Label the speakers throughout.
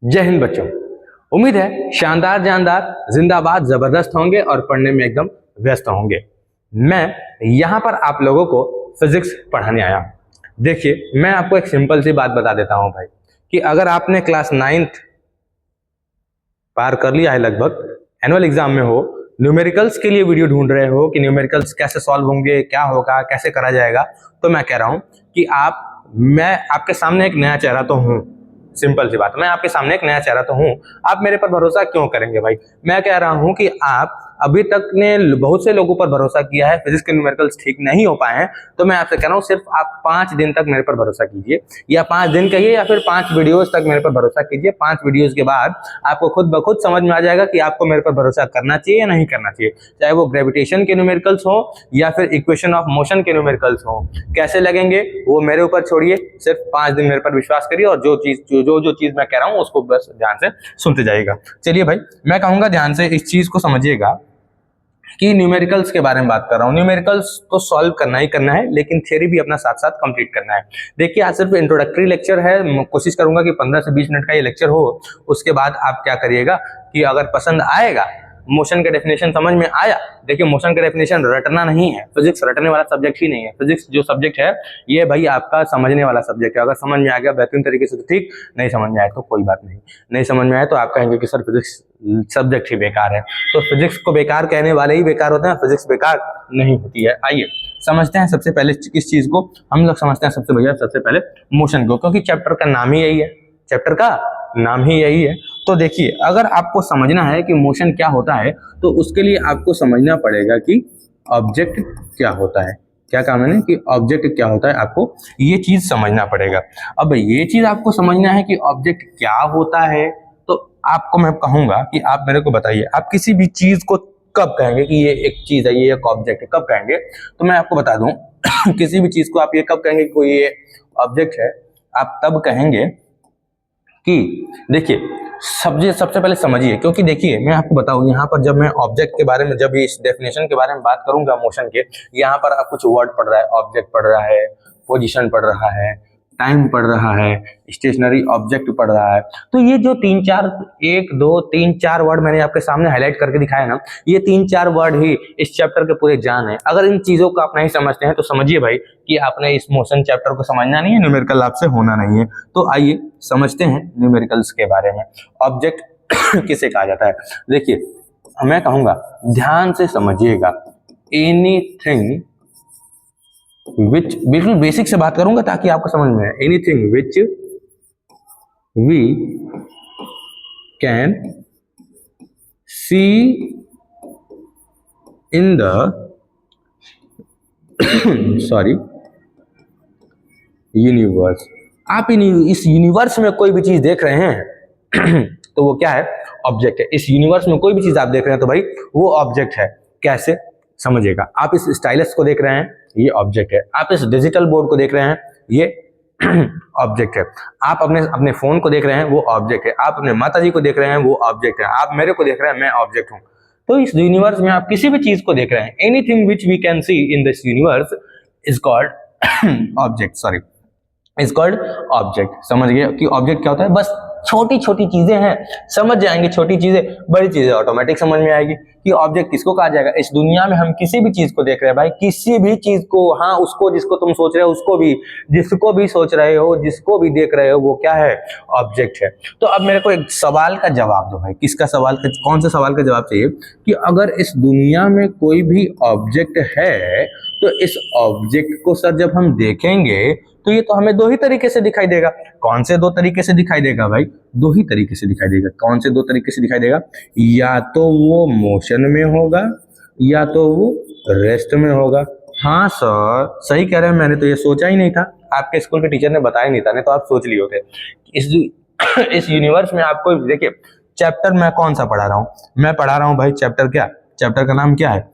Speaker 1: जय हिंद बच्चों। उम्मीद है शानदार जानदार जिंदाबाद जबरदस्त होंगे और पढ़ने में एकदम व्यस्त होंगे। मैं यहाँ पर आप लोगों को फिजिक्स पढ़ाने आया हूँ। देखिए, मैं आपको एक सिंपल सी बात बता देता हूँ भाई, कि अगर आपने क्लास 9th पार कर लिया है, लगभग एनुअल एग्जाम में हो, न्यूमेरिकल्स के लिए वीडियो ढूंढ रहे हो कि न्यूमेरिकल्स कैसे सॉल्व होंगे, क्या होगा, कैसे करा जाएगा, तो मैं कह रहा हूँ कि मैं आपके सामने एक नया चेहरा तो हूँ। सिंपल सी बात, मैं आपके सामने एक नया चेहरा तो हूँ। आप मेरे पर भरोसा क्यों करेंगे भाई? मैं कह रहा हूँ कि आप अभी तक ने बहुत से लोगों पर भरोसा किया है, फिजिक्स के न्यूमेरिकल्स ठीक नहीं हो पाए हैं, तो मैं आपसे कह रहा हूँ सिर्फ आप 5 दिन तक मेरे पर भरोसा कीजिए, या 5 दिन कहिए या फिर 5 वीडियोस तक मेरे पर भरोसा कीजिए। 5 वीडियोस के बाद आपको खुद ब खुद समझ में आ जाएगा कि आपको मेरे पर भरोसा करना चाहिए या नहीं करना चाहिए, चाहे वो ग्रेविटेशन के न्यूमेरिकल्स हो या फिर इक्वेशन ऑफ मोशन के न्यूमेरिकल्स हो। कैसे लगेंगे वो मेरे ऊपर छोड़िए, सिर्फ 5 दिन मेरे पर विश्वास करिए और जो चीज मैं कह रहा हूँ उसको बस ध्यान से सुनते जाइएगा। चलिए भाई, मैं कहूंगा ध्यान से इस चीज को समझिएगा कि न्यूमेरिकल्स के बारे में बात कर रहा हूँ। न्यूमेरिकल्स तो सॉल्व करना ही करना है, लेकिन थ्योरी भी अपना साथ साथ कंप्लीट करना है। देखिए, आज सिर्फ इंट्रोडक्टरी लेक्चर है, कोशिश करूंगा कि 15 से 20 मिनट का ये लेक्चर हो। उसके बाद आप क्या करिएगा कि अगर पसंद आएगा, मोशन के डेफिनेशन समझ में आया। देखिए, मोशन का डेफिनेशन रटना नहीं है, फिजिक्स रटने वाला सब्जेक्ट ही नहीं है। फिजिक्स जो सब्जेक्ट है ये भाई आपका समझने वाला सब्जेक्ट है। अगर समझ में आ गया बेहतरीन तरीके से तो ठीक, नहीं समझ में आए तो कोई बात नहीं। नहीं समझ में आए तो आप कहेंगे कि सर फिजिक्स सब्जेक्ट ही बेकार है। तो फिजिक्स को बेकार कहने वाले ही बेकार होते हैं, फिजिक्स बेकार नहीं होती है। आइए समझते हैं सबसे पहले किस चीज को। हम लोग समझते हैं सबसे पहले मोशन को, क्योंकि चैप्टर का नाम ही यही है। चैप्टर का नाम ही यही है। तो देखिए, अगर आपको समझना है कि मोशन क्या होता है, तो उसके लिए आपको समझना पड़ेगा कि ऑब्जेक्ट क्या होता है। क्या कहा मैंने कि ऑब्जेक्ट क्या होता है, आपको ये चीज समझना पड़ेगा। अब ये चीज आपको समझना है कि ऑब्जेक्ट क्या होता है, तो आपको मैं कहूंगा कि आप मेरे को बताइए, आप किसी भी चीज को कब कहेंगे कि ये एक चीज है, ये एक ऑब्जेक्ट है, कब कहेंगे? तो मैं आपको बता दूं किसी भी चीज को आप ये कब कहेंगे कि कोई ये ऑब्जेक्ट है? आप तब कहेंगे कि देखिए, सबसे पहले समझिए, क्योंकि देखिए मैं आपको बताऊं, यहाँ पर जब मैं ऑब्जेक्ट के बारे में, जब इस डेफिनेशन के बारे में बात करूंगा मोशन के, यहाँ पर आप कुछ वर्ड पढ़ रहा है, ऑब्जेक्ट पढ़ रहा है, पोजीशन पढ़ रहा है, टाइम पढ़ रहा है, स्टेशनरी ऑब्जेक्ट पढ़ रहा है। तो ये जो 3-4 वर्ड मैंने आपके सामने हाईलाइट करके दिखाया ना, ये 3-4 वर्ड ही इस चैप्टर के पूरे जान है। अगर इन चीजों को आप नहीं समझते हैं तो समझिए भाई कि आपने इस मोशन चैप्टर को समझना नहीं है, न्यूमेरिकल आपसे होना नहीं है। तो आइए समझते हैं न्यूमेरिकल्स के बारे में। ऑब्जेक्ट किसे कहा जाता है? देखिए, मैं कहूंगा ध्यान से समझिएगा। एनीथिंग विच, बिल्कुल बेसिक से बात करूंगा ताकि आपको समझ में आए। Anything which we can see in the sorry universe. आप इस यूनिवर्स में कोई भी चीज देख रहे हैं तो वो क्या है? ऑब्जेक्ट है। इस यूनिवर्स में कोई भी चीज आप देख रहे हैं तो भाई वो ऑब्जेक्ट है। कैसे समझिएगा? आप इस स्टाइलस को देख रहे हैं, ये ऑब्जेक्ट है। आप इस डिजिटल बोर्ड को देख रहे हैं, ये ऑब्जेक्ट है। आप अपने फोन को देख रहे हैं, वो ऑब्जेक्ट है। आप अपने माता जी को देख रहे हैं, वो ऑब्जेक्ट है। आप मेरे को देख रहे हैं, मैं ऑब्जेक्ट हूं। तो इस यूनिवर्स में आप किसी भी चीज को देख रहे हैं, anything which we can see in this universe is called object. Sorry, is called object. समझ गए कि ऑब्जेक्ट क्या होता है? बस छोटी छोटी चीजें हैं, समझ जाएंगे। छोटी चीजें, बड़ी चीजें ऑटोमेटिक समझ में आएगी कि ऑब्जेक्ट किसको कहा जाएगा। इस दुनिया में हम किसी भी चीज को देख रहे हैं भाई, किसी भी चीज को, हाँ उसको, जिसको तुम सोच रहे हो उसको भी, जिसको भी सोच रहे हो, जिसको भी देख रहे हो, वो क्या है? ऑब्जेक्ट है। तो अब मेरे को एक सवाल का जवाब दो भाई। किसका सवाल का? कौन सा सवाल का जवाब चाहिए? कि अगर इस दुनिया में कोई भी ऑब्जेक्ट है तो इस ऑब्जेक्ट को सर जब हम देखेंगे तो ये तो हमें 2 ही तरीके से दिखाई देगा। कौन से 2 तरीके से दिखाई देगा भाई? 2 ही तरीके से दिखाई देगा। कौन से 2 तरीके से दिखाई देगा? या तो वो मोशन में होगा या तो वो रेस्ट में होगा। हाँ सर, सही कह रहे हैं, मैंने तो ये सोचा ही नहीं था। आपके स्कूल के टीचर ने बताया नहीं था, नहीं तो आप सोच लिए होते। इस यूनिवर्स में आपको देखिए, चैप्टर मैं कौन सा पढ़ा रहा हूँ? मैं पढ़ा रहा हूँ भाई चैप्टर क्या? चैप्टर का नाम क्या है?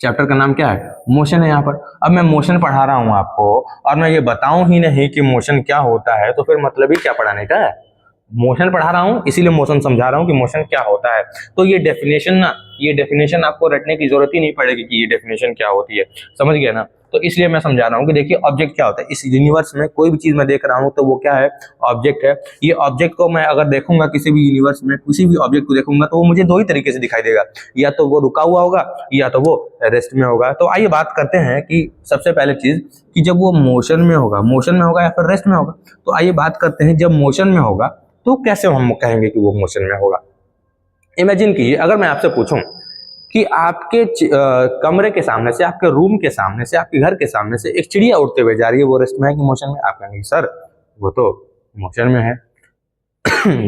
Speaker 1: चैप्टर का नाम क्या है? मोशन है यहाँ पर। अब मैं मोशन पढ़ा रहा हूँ आपको और मैं ये बताऊं ही नहीं कि मोशन क्या होता है, तो फिर मतलब ही क्या पढ़ाने का है? मोशन पढ़ा रहा हूँ इसीलिए मोशन समझा रहा हूँ कि मोशन क्या होता है। तो ये डेफिनेशन आपको रटने की जरूरत ही नहीं पड़ेगी कि ये डेफिनेशन क्या होती है। समझ गया ना? तो इसलिए मैं समझा रहा हूँ कि देखिए ऑब्जेक्ट क्या होता है। इस यूनिवर्स में कोई भी चीज मैं देख रहा हूँ तो वो क्या है, ऑब्जेक्ट है। ये ऑब्जेक्ट को मैं अगर देखूंगा किसी भी यूनिवर्स में, किसी भी ऑब्जेक्ट को देखूंगा तो वो मुझे दो ही तरीके से दिखाई देगा, या तो वो रुका हुआ होगा या तो वो रेस्ट में होगा। तो आइए बात करते हैं कि सबसे पहले चीज कि जब वो मोशन में होगा या फिर रेस्ट में होगा। तो आइए बात करते हैं, जब मोशन में होगा तो कैसे हम कहेंगे कि वो मोशन में होगा। इमेजिन कीजिए, अगर मैं आपसे पूछूं कि आपके कमरे के सामने से, आपके रूम के सामने से, आपके घर के सामने से एक चिड़िया उड़ते हुए जा रही है, वो रेस्ट में है कि मोशन में? आप कहेंगे सर वो तो मोशन में है।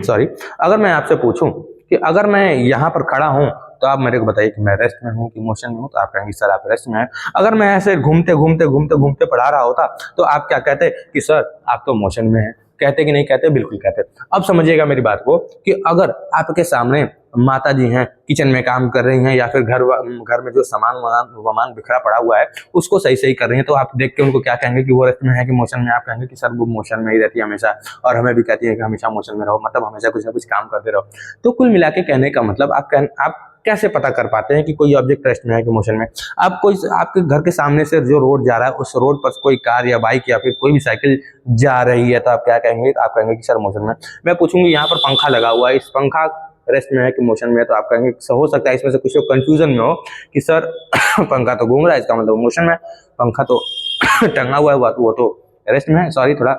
Speaker 1: सॉरी, अगर मैं आपसे पूछूं कि अगर मैं यहाँ पर खड़ा हूं तो आप मेरे को बताइए कि मैं रेस्ट में हूँ कि मोशन में हूँ, तो आप कहेंगे सर आप रेस्ट में हैं। अगर मैं ऐसे घूमते घूमते घूमते घूमते पढ़ा रहा होता तो आप क्या कहते कि सर आप तो मोशन में हैं। कहते कि नहीं कहते? बिल्कुल कहते। अब समझिएगा मेरी बात को कि अगर आपके सामने माता जी हैं, किचन में काम कर रही हैं, या फिर घर में जो सामान वामान बिखरा पड़ा हुआ है उसको सही सही कर रही हैं, तो आप देख के उनको क्या कहेंगे कि वो रेस्ट में है कि मोशन में? आप कहेंगे कि सर वो मोशन में ही रहती है हमेशा, और हमें भी कहती है कि हमेशा मोशन में रहो, मतलब हमेशा कुछ ना कुछ काम करते रहो। तो कुल मिला के कहने का मतलब आप कैसे पता कर पाते हैं कि कोई ऑब्जेक्ट रेस्ट में है कि मोशन में? आपके घर के सामने से जो रोड जा रहा है, उस रोड पर कोई कार या बाइक या फिर कोई भी साइकिल जा रही है, तो आप क्या कहेंगे? आप कहेंगे कि सर मोशन में। मैं पूछूंगी यहाँ पर पंखा लगा हुआ है, इस पंखा रेस्ट में है कि मोशन में है? तो आप कहेंगे हो सकता है इसमें से कुछ लोग कंफ्यूजन में हो कि सर पंखा तो घूम रहा है, इसका मतलब मोशन में है, पंखा तो टंगा हुआ है वो तो रेस्ट में है। सॉरी, थोड़ा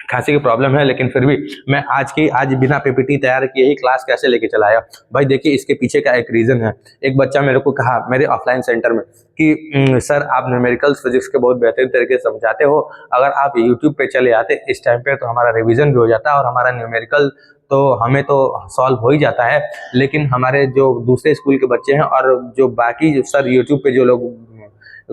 Speaker 1: खांसी की प्रॉब्लम है, लेकिन फिर भी मैं आज बिना पीपीटी तैयार किए ही क्लास कैसे लेके चला आया। भाई देखिए इसके पीछे का एक रीजन है। एक बच्चा मेरे को कहा मेरे ऑफलाइन सेंटर में कि सर आप न्यूमेरिकल्स फिजिक्स के बहुत बेहतरीन तरीके से समझाते हो, अगर आप यूट्यूब पे चले आते इस टाइम पे तो हमारा रिविजन भी हो जाता और हमारा न्यूमेरिकल तो हमें तो सॉल्व हो ही जाता है, लेकिन हमारे जो दूसरे स्कूल के बच्चे हैं और जो बाकी जो सर यूट्यूब पे जो लोग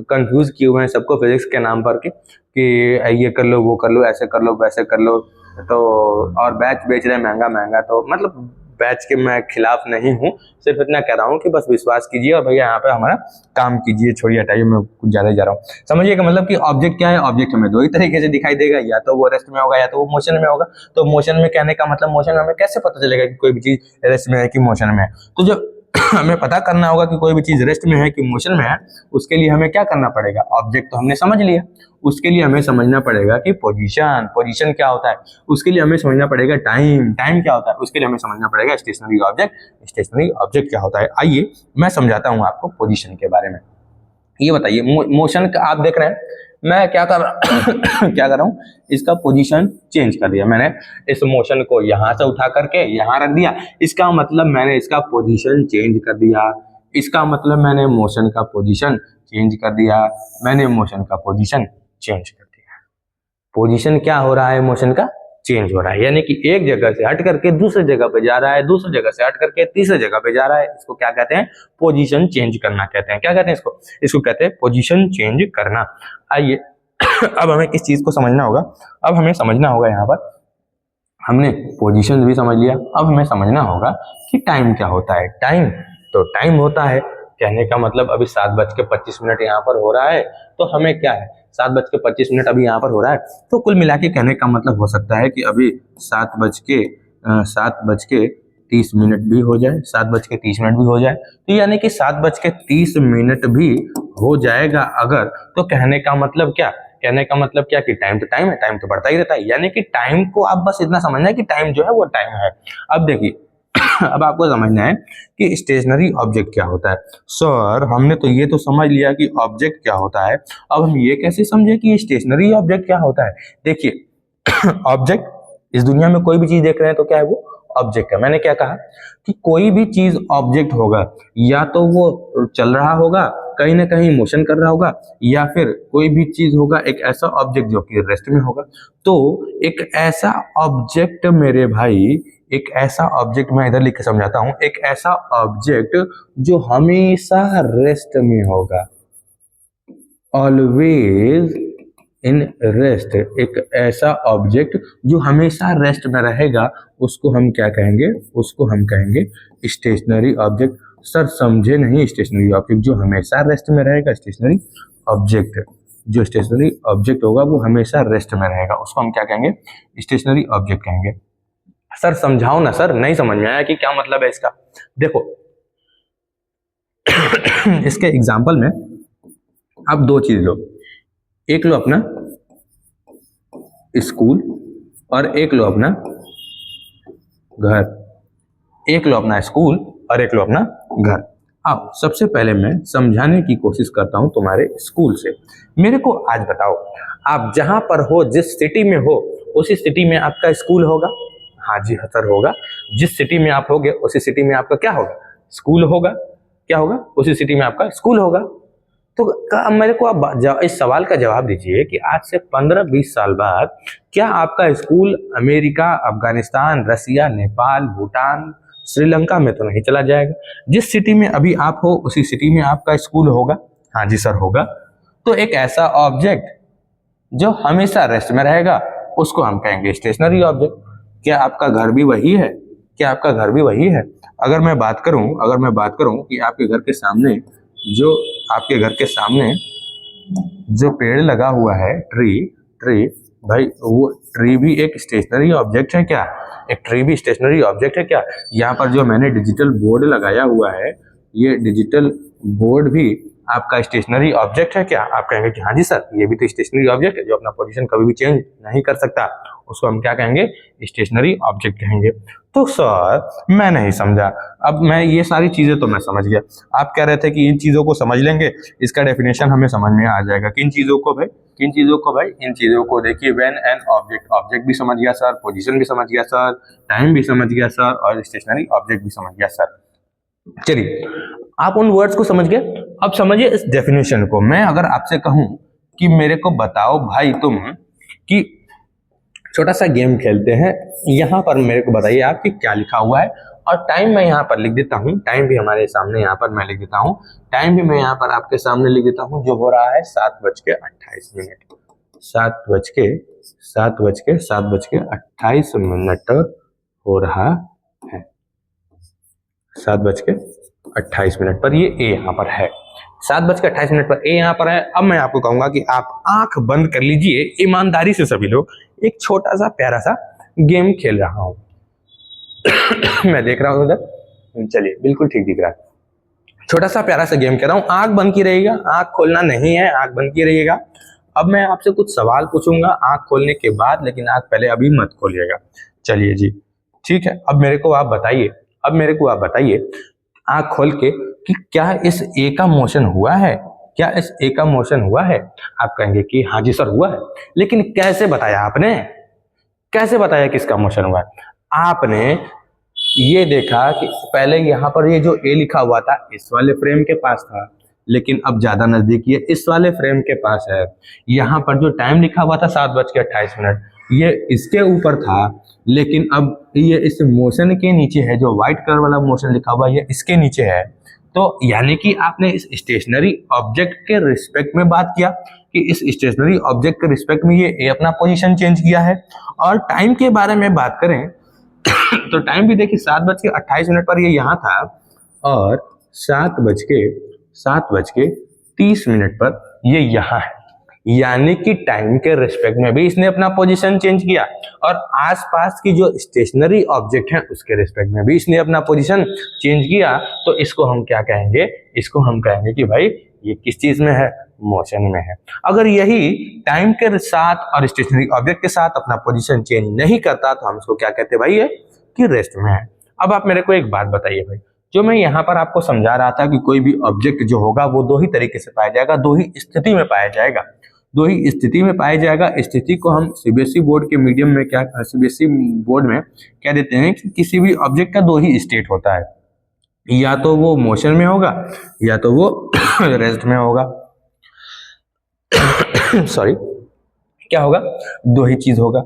Speaker 1: कंफ्यूज किए हुए हैं सबको फिजिक्स के नाम पर कि ये कर लो वो कर लो, ऐसे कर लो वैसे कर लो, तो और बैच बेच रहे हैं महंगा महंगा। तो मतलब बैच के मैं खिलाफ नहीं हूँ, सिर्फ इतना कह रहा हूँ कि बस विश्वास कीजिए और भैया यहाँ पे हमारा काम कीजिए, छोड़िए हटाइए, मैं कुछ ज़्यादा ही जा रहा हूँ। समझिएगा मतलब कि ऑब्जेक्ट क्या है, ऑब्जेक्ट हमें दो ही तरीके से दिखाई देगा, या तो वो रेस्ट में होगा या तो वो मोशन में होगा। तो मोशन में कहने का मतलब मोशन में हमें कैसे पता चलेगा कि कोई भी चीज़ रेस्ट में है कि मोशन में है? तो जब हमें पता करना होगा कि कोई भी चीज रेस्ट में है कि मोशन में है, उसके लिए हमें क्या करना पड़ेगा? ऑब्जेक्ट तो हमने समझ लिया, उसके लिए हमें समझना पड़ेगा कि पोजीशन क्या होता है, उसके लिए हमें समझना पड़ेगा टाइम क्या होता है, उसके लिए हमें समझना पड़ेगा स्टेशनरी ऑब्जेक्ट क्या होता है। आइए मैं समझाता हूँ आपको पोजीशन के बारे में। ये बताइए मोशन का आप देख रहे हैं, मैं क्या कर रहा हूँ, इसका पोजीशन चेंज कर दिया मैंने। इस मोशन को यहाँ से उठा करके यहाँ रख दिया, इसका मतलब मैंने इसका पोजीशन चेंज कर दिया। इसका मतलब मैंने मोशन का पोजीशन चेंज कर दिया। मैंने मोशन का पोजीशन चेंज कर दिया। पोजीशन क्या हो रहा है? मोशन का चेंज हो रहा है, यानी कि एक जगह से हट करके दूसरी जगह पे जा रहा है, दूसरी जगह से हट करके तीसरी जगह पे जा रहा है। इसको क्या कहते हैं? पोजीशन चेंज करना कहते हैं। क्या कहते हैं इसको कहते हैं पोजीशन चेंज करना। आइए अब हमें किस चीज को समझना होगा? अब हमें समझना होगा, यहाँ पर हमने पोजीशन भी समझ लिया, अब हमें समझना होगा कि टाइम क्या होता है। टाइम होता है, कहने का मतलब अभी 7:25 यहाँ पर हो रहा है, तो हमें क्या है 7:25 अभी यहाँ पर हो रहा है, तो कुल मिला के कहने का मतलब हो सकता है कि अभी 7:30 भी हो जाए, 7:30 भी हो जाए, तो यानी कि 7:30 भी हो जाएगा अगर, तो कहने का मतलब क्या कि टाइम तो टाइम है, टाइम तो बढ़ता ही रहता है। यानी कि टाइम को आप बस इतना समझना है कि टाइम जो है वो टाइम है। अब देखिए अब आपको समझना है कि स्टेशनरी ऑब्जेक्ट क्या होता है। सर हमने तो ये तो समझ लिया कि ऑब्जेक्ट क्या होता है, अब हम ये कैसे समझे कि स्टेशनरी ऑब्जेक्ट क्या होता है? देखिए ऑब्जेक्ट, इस दुनिया में कोई भी चीज देख रहे हैं तो क्या है? वो ऑब्जेक्ट है। मैंने क्या कहा कि कोई भी चीज ऑब्जेक्ट होगा, या तो वो चल रहा होगा, कहीं ना कहीं मोशन कर रहा होगा, या फिर कोई भी चीज होगा एक ऐसा ऑब्जेक्ट जो कि रेस्ट में होगा। तो एक ऐसा ऑब्जेक्ट मेरे भाई, एक ऐसा ऑब्जेक्ट मैं इधर लिख के समझाता हूं, एक ऐसा ऑब्जेक्ट जो हमेशा रेस्ट में होगा, ऑलवेज इन रेस्ट, एक ऐसा ऑब्जेक्ट जो हमेशा रेस्ट में रहेगा, उसको हम क्या कहेंगे? उसको हम कहेंगे स्टेशनरी ऑब्जेक्ट। सर समझे नहीं, स्टेशनरी ऑब्जेक्ट जो हमेशा रेस्ट में रहेगा, स्टेशनरी ऑब्जेक्ट जो स्टेशनरी ऑब्जेक्ट होगा वो हमेशा रेस्ट में रहेगा, उसको हम क्या कहेंगे? स्टेशनरी ऑब्जेक्ट कहेंगे। सर समझाओ ना सर, नहीं समझ में आया कि क्या मतलब है इसका। देखो इसके एग्जाम्पल में आप दो चीज लो, एक लो अपना स्कूल और एक लो अपना घर, एक लो अपना स्कूल और एक लो अपना घर। अब सबसे पहले मैं समझाने की कोशिश करता हूं तुम्हारे स्कूल से। मेरे को आज बताओ, आप जहां पर हो, जिस सिटी में हो, उसी सिटी में आपका स्कूल होगा? हाँ जी हाँ सर होगा। जिस सिटी में आप होगे उसी सिटी में आपका क्या होगा? स्कूल होगा। क्या होगा? उसी सिटी में आपका स्कूल होगा। तो मेरे को आप इस सवाल का जवाब दीजिए कि आज से 15-20 साल बाद क्या आपका स्कूल अमेरिका, अफगानिस्तान, रसिया, नेपाल, भूटान, श्रीलंका में तो नहीं चला जाएगा? जिस सिटी में अभी आप हो उसी सिटी में आपका स्कूल होगा। हाँ जी सर होगा। तो एक ऐसा ऑब्जेक्ट जो हमेशा रेस्ट में रहेगा उसको हम कहेंगे स्टेशनरी ऑब्जेक्ट। क्या आपका घर भी वही है? क्या आपका घर भी वही है? अगर मैं बात करूं कि आपके घर के सामने जो पेड़ लगा हुआ है, ट्री भाई, वो ट्री भी एक स्टेशनरी ऑब्जेक्ट है क्या? एक ट्री भी स्टेशनरी ऑब्जेक्ट है क्या? यहाँ पर जो मैंने डिजिटल बोर्ड लगाया हुआ है, ये डिजिटल बोर्ड भी आपका स्टेशनरी ऑब्जेक्ट है क्या? आप कहेंगे कि हाँ जी सर, ये भी तो स्टेशनरी ऑब्जेक्ट है जो अपना पोजीशन कभी भी चेंज नहीं कर सकता, उसको हम क्या कहेंगे? स्टेशनरी ऑब्जेक्ट कहेंगे। तो सर मैं नहीं समझा। अब मैं ये सारी चीजें तो मैं समझ गया, आप कह रहे थे कि इन चीजों को समझ लेंगे, इसका डेफिनेशन हमें समझ में आ जाएगा। किन चीजों को भाई? इन चीजों को देखिए, व्हेन एन ऑब्जेक्ट भी समझ गया सर, पोजीशन भी समझ गया सर, टाइम भी समझ गया सर, और स्टेशनरी ऑब्जेक्ट भी समझ गया सर। चलिए, आप उन वर्ड्स को समझ गए, अब समझिए इस डेफिनेशन को। मैं अगर आपसे कहूं कि मेरे को बताओ भाई तुम कि छोटा सा गेम खेलते हैं, यहां पर मेरे को बताइए आप कि क्या लिखा हुआ है, और टाइम मैं यहां पर लिख देता हूं, टाइम भी हमारे सामने यहां पर मैं लिख देता हूं, टाइम भी मैं यहां पर आपके सामने लिख देता हूं, जो हो रहा है 7:28। 7:28 हो रहा है। 7:28 पर ये ए यहाँ पर है। 7:28 पर ए यहाँ पर है। अब मैं आपको कहूंगा कि आप आंख बंद कर लीजिए, ईमानदारी से सभी लोग। एक छोटा सा प्यारा सा गेम खेल रहा हूं। मैं देख रहा हूं उधर, चलिए बिल्कुल ठीक दिख रहा है। छोटा सा प्यारा सा गेम खेल रहा हूं, आंख बंद की रहिएगा, आंख खोलना नहीं है, आंख बंद की रहिएगा। अब मैं आपसे कुछ सवाल पूछूंगा आंख खोलने के बाद, लेकिन आंख पहले अभी मत खोलिएगा। चलिए जी ठीक है। अब मेरे को आप बताइए आंख खोल के कि क्या इस ए का मोशन हुआ है? क्या इस ए का मोशन हुआ है? आप कहेंगे कि हाँ जी सर हुआ है। लेकिन कैसे बताया आपने? कैसे बताया किसका मोशन हुआ है? आपने ये देखा कि पहले यहाँ पर ये जो ए लिखा हुआ था इस वाले फ्रेम के पास था, लेकिन अब ज्यादा नजदीक ये इस वाले फ्रेम के पास है। यहाँ पर जो टाइम लिखा हुआ था 7:28, ये इसके ऊपर था, लेकिन अब ये इस मोशन के नीचे है। जो व्हाइट कलर वाला मोशन लिखा हुआ है ये इसके नीचे है। तो यानी कि आपने इस स्टेशनरी ऑब्जेक्ट के रिस्पेक्ट में बात किया कि इस स्टेशनरी ऑब्जेक्ट के रिस्पेक्ट में ये अपना पोजीशन चेंज किया है। और टाइम के बारे में बात करें तो टाइम भी देखिए 7:28 पर ये यहाँ था, और 7:30 पर ये यहाँ है। यानी कि टाइम के रिस्पेक्ट में भी इसने अपना पोजीशन चेंज किया, और आसपास की जो स्टेशनरी ऑब्जेक्ट है उसके रिस्पेक्ट में भी इसने अपना पोजीशन चेंज किया। तो इसको हम क्या कहेंगे? इसको हम कहेंगे कि भाई ये किस चीज में है? मोशन में है। अगर यही टाइम के साथ और स्टेशनरी ऑब्जेक्ट के साथ अपना पोजीशन चेंज नहीं करता तो हम इसको क्या कहते हैं भाई? ये कि रेस्ट में है। अब आप मेरे को एक बात बताइए भाई, जो मैं यहाँ पर आपको समझा रहा था कि कोई भी ऑब्जेक्ट जो होगा वो दो ही तरीके से पाया जाएगा, दो ही स्थिति में पाया जाएगा, दो ही स्थिति में पाया जाएगा। स्थिति को हम सीबीएसई बोर्ड के मीडियम में सीबीएसई बोर्ड में क्या देते हैं कि किसी भी ऑब्जेक्ट का दो ही स्टेट होता है, या तो वो मोशन में होगा या तो वो रेस्ट में होगा। सॉरी, क्या होगा? दो ही चीज होगा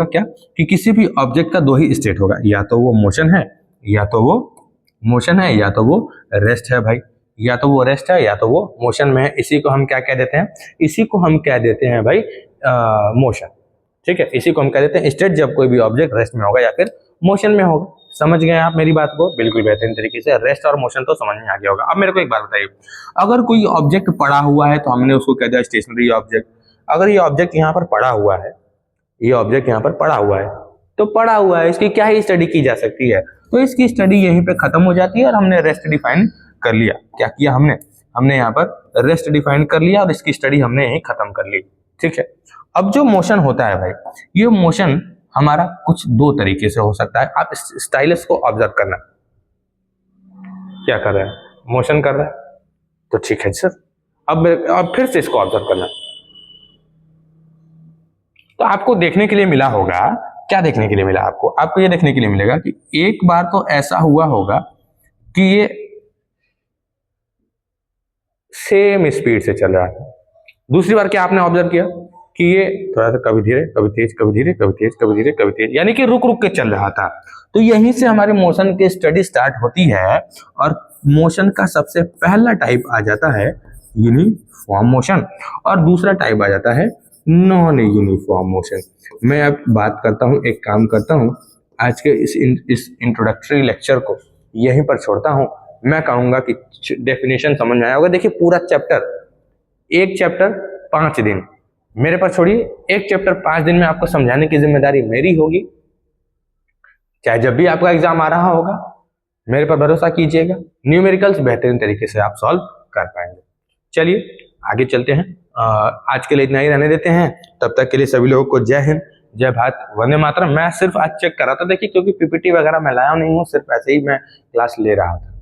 Speaker 1: क्या? कि किसी भी ऑब्जेक्ट का दो ही स्टेट होगा, या तो वो मोशन है या तो वो रेस्ट है भाई, या तो वो रेस्ट है या तो वो मोशन में है। इसी को हम क्या कह देते हैं? भाई मोशन। ठीक है, इसी को हम कह देते हैं स्टेट, जब कोई भी ऑब्जेक्ट रेस्ट में होगा या फिर मोशन में होगा। समझ गए आप मेरी बात को? बिल्कुल बेहतरीन तरीके से। रेस्ट और मोशन तो समझ में आ गया होगा। अब मेरे को एक बात बताइए, अगर कोई ऑब्जेक्ट पड़ा हुआ है तो हमने उसको कह दिया स्टेशनरी ऑब्जेक्ट। अगर ये ऑब्जेक्ट यहाँ पर पड़ा हुआ है, तो पड़ा हुआ है, इसकी क्या ही स्टडी की जा सकती है? तो इसकी स्टडी यहीं पे खत्म हो जाती है और हमने रेस्ट डिफाइन कर लिया। क्या किया हमने? हमने यहाँ पर रेस्ट डिफाइन कर लिया और इसकी स्टडी हमने यहीं खत्म कर ली। ठीक है, अब जो मोशन होता है भाई, ये मोशन हमारा कुछ दो तरीके से हो सकता है। आप स्टाइलस को ऑब्जर्व करना, क्या कर रहा है, मोशन कर रहा है, तो ठीक है सर। अब फिर से इसको ऑब्जर्व करना, तो आपको देखने के लिए मिला होगा, क्या देखने के लिए मिला आपको? आपको ये देखने के लिए मिलेगा कि एक बार तो ऐसा हुआ होगा कि ये सेम स्पीड से चल रहा था। दूसरी बार क्या आपने ऑब्जर्व किया कि ये थोड़ा सा कभी धीरे कभी तेज, कभी धीरे कभी तेज, कभी धीरे कभी तेज, यानी कि रुक रुक के चल रहा था। तो यहीं से हमारे मोशन की स्टडी स्टार्ट होती है और मोशन का सबसे पहला टाइप आ जाता है यूनिफॉर्म मोशन और दूसरा टाइप आ जाता है नॉन यूनिफॉर्म मोशन। मैं अब बात करता हूँ, एक काम करता हूँ, आज के इस इंट्रोडक्टरी लेक्चर को यहीं पर छोड़ता हूँ। मैं कहूँगा कि डेफिनेशन समझ में आया होगा। देखिए पूरा चैप्टर, एक चैप्टर 5 दिन मेरे पर छोड़िए, एक चैप्टर 5 दिन में आपको समझाने की जिम्मेदारी मेरी होगी। चाहे जब भी आपका एग्जाम आ रहा होगा, मेरे पर भरोसा कीजिएगा, न्यूमेरिकल्स बेहतरीन तरीके से आप सॉल्व कर पाएंगे। चलिए आगे चलते हैं। आज के लिए इतना ही रहने देते हैं। तब तक के लिए सभी लोगों को जय हिंद, जय भारत, वंदे मातरम। मैं सिर्फ आज चेक कर रहा था, देखिए क्योंकि पीपीटी वगैरह मैं लाया नहीं हूँ, सिर्फ ऐसे ही मैं क्लास ले रहा था।